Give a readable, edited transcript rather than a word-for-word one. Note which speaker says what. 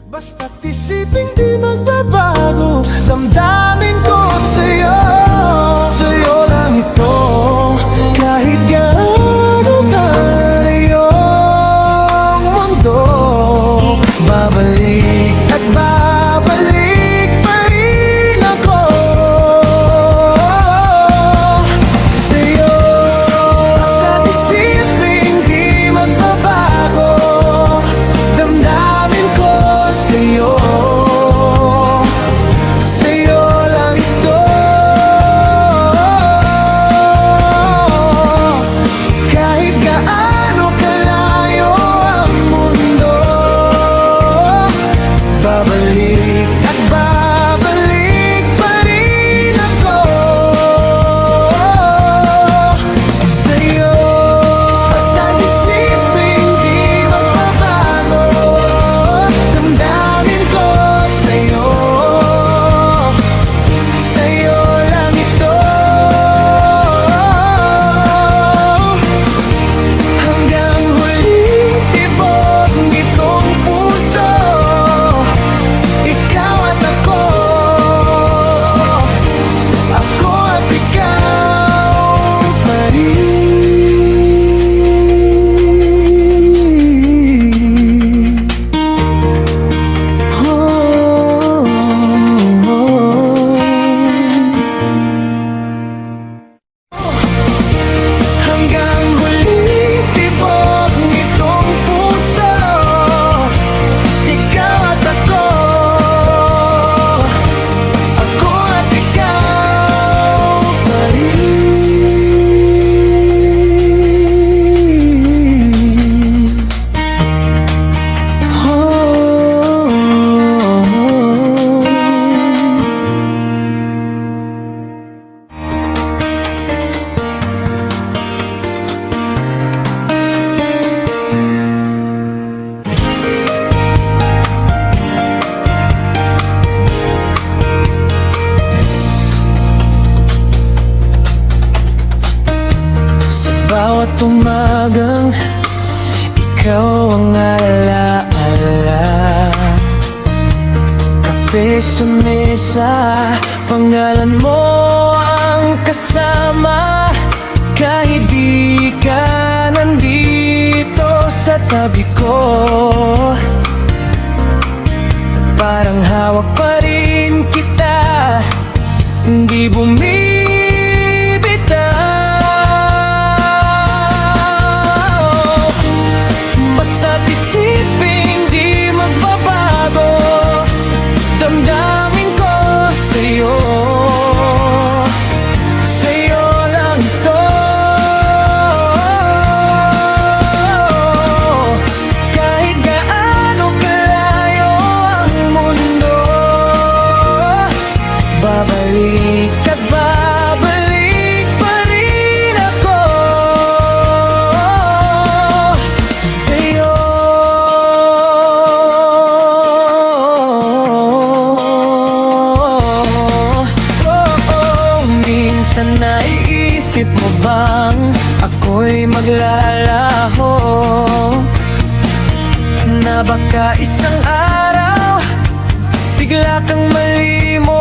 Speaker 1: Basta't isipin di magbabago, damdamin ko sa'yo. Sa'yo lang ito, kahit gaano kalayo ang mundo. Babalik at babalik pa rin ako sa'yo. Basta't isipin di magbabago, damdamin ko sa'yo. Sa'yo lang ito, kahit gaano kalayo ang mundo. Babalik at babalik pa rin ako sa'yo. Basta't isipin di magbabago, damdamin ko sa'yo. Sa'yo lang ito, hanggang huling tibok nitong puso. Ikaw at ako, ako at ikaw pa rin. Hanggang huling tibok nitong puso. Ikaw at ako, ako at ikaw pa Sa bawat umagang ikaw ang alaala, kape sa mesa, pangalan mo ang kasama. Kahit di ka nandito sa tabi ko, parang hawak pa rin kita, hindi bumibitaw. Basta't isipin di magbabago, damdamin ko sa'yo. Sa'yo lang ito, kahit gaano kalayo ang mundo. Babalik at babalik pa rin ako sa'yo. Minsan naiisip mo bang ako'y maglalaho, na baka isang araw bigla kang malimot